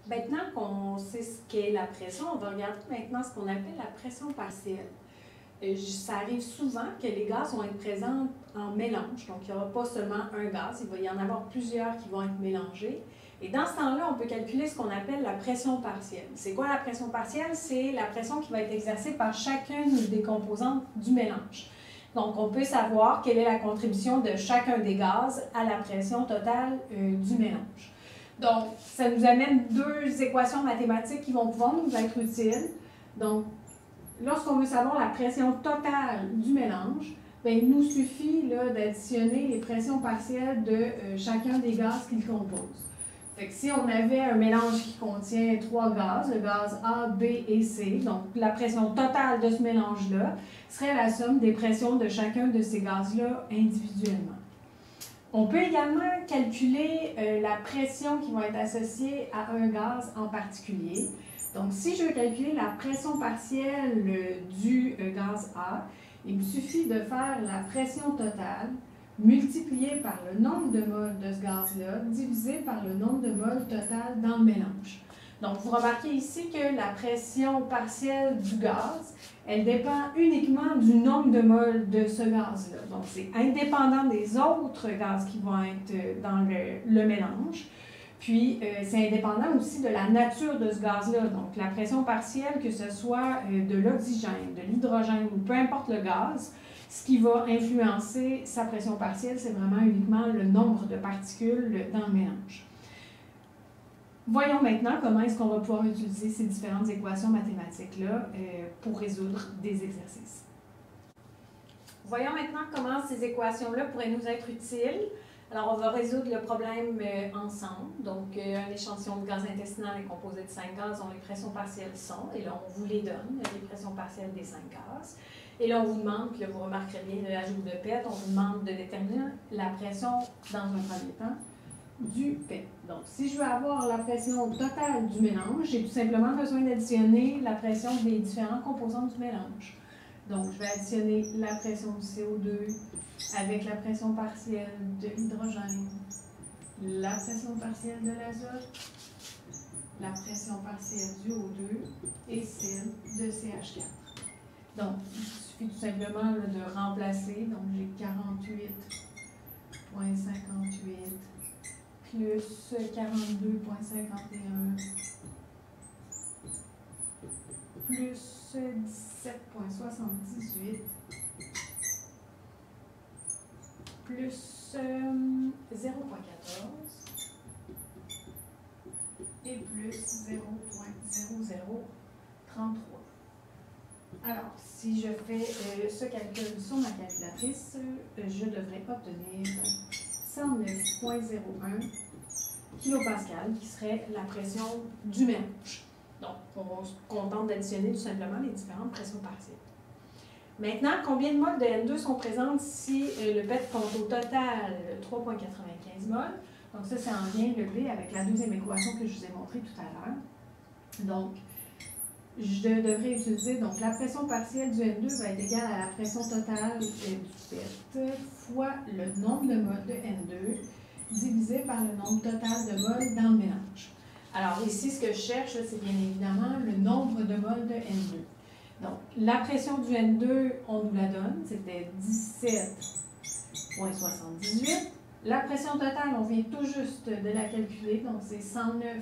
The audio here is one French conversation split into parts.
Maintenant qu'on sait ce qu'est la pression, on va regarder maintenant ce qu'on appelle la pression partielle. Ça arrive souvent que les gaz vont être présents en mélange. Donc, il n'y aura pas seulement un gaz, il va y en avoir plusieurs qui vont être mélangés. Et dans ce temps-là, on peut calculer ce qu'on appelle la pression partielle. C'est quoi la pression partielle? C'est la pression qui va être exercée par chacune des composantes du mélange. Donc, on peut savoir quelle est la contribution de chacun des gaz à la pression totale du mélange. Donc, ça nous amène deux équations mathématiques qui vont pouvoir nous être utiles. Donc, lorsqu'on veut savoir la pression totale du mélange, bien, il nous suffit d'additionner les pressions partielles de chacun des gaz qu'il compose. Fait que si on avait un mélange qui contient trois gaz, le gaz A, B et C, donc la pression totale de ce mélange-là serait la somme des pressions de chacun de ces gaz-là individuellement. On peut également calculer la pression qui va être associée à un gaz en particulier. Donc, si je veux calculer la pression partielle du gaz A, il me suffit de faire la pression totale multipliée par le nombre de moles de ce gaz-là, divisé par le nombre de moles total dans le mélange. Donc, vous remarquez ici que la pression partielle du gaz, elle dépend uniquement du nombre de moles de ce gaz-là. Donc, c'est indépendant des autres gaz qui vont être dans le mélange. Puis, c'est indépendant aussi de la nature de ce gaz-là. Donc, la pression partielle, que ce soit de l'oxygène, de l'hydrogène ou peu importe le gaz, ce qui va influencer sa pression partielle, c'est vraiment uniquement le nombre de particules dans le mélange. Voyons maintenant comment est-ce qu'on va pouvoir utiliser ces différentes équations mathématiques-là pour résoudre des exercices. Voyons maintenant comment ces équations-là pourraient nous être utiles. Alors, on va résoudre le problème ensemble. Donc, un échantillon de gaz intestinal est composé de 5 gaz dont les pressions partielles sont, et là, on vous les donne, les pressions partielles des 5 gaz. Et là, on vous demande, puis là, vous remarquerez bien l'ajout de PET, on vous demande de déterminer la pression, dans un premier temps, du PET. Donc, si je veux avoir la pression totale du mélange, j'ai tout simplement besoin d'additionner la pression des différents composants du mélange. Donc, je vais additionner la pression du CO2 avec la pression partielle de l'hydrogène, la pression partielle de l'azote, la pression partielle du O2 et celle de CH4. Donc, il suffit tout simplement de remplacer. Donc, j'ai 48,58 plus 42,51 plus 17,78 plus 0,14 et plus 0,0033. Alors, si je fais ce calcul sur ma calculatrice, je devrais obtenir 109,01 kPa, qui serait la pression du mélange. Donc, on se contente d'additionner tout simplement les différentes pressions partielles. Maintenant, combien de moles de N2 sont présentes si le PET compte au total 3,95 moles? Donc ça, c'est en lien levé avec la deuxième équation que je vous ai montrée tout à l'heure. Donc, je devrais utiliser, donc la pression partielle du N2 va être égale à la pression totale du PET fois le nombre de moles de N2 divisé par le nombre total de moles dans le mélange. Alors ici, ce que je cherche, c'est bien évidemment le nombre de moles de N2. Donc, la pression du N2, on nous la donne, c'était 17,78. La pression totale, on vient tout juste de la calculer, donc c'est 109,01.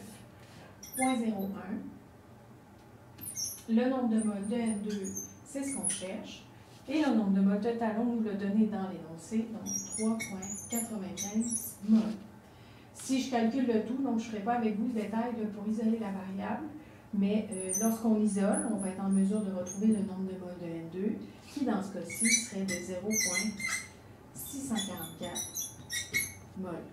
Le nombre de moles de N2, c'est ce qu'on cherche. Et le nombre de moles total, on nous l'a donné dans l'énoncé, donc 3,95 moles. Si je calcule le tout, donc je ne ferai pas avec vous le détail pour isoler la variable, mais lorsqu'on isole, on va être en mesure de retrouver le nombre de moles de N2, qui dans ce cas-ci serait de 0,644 moles.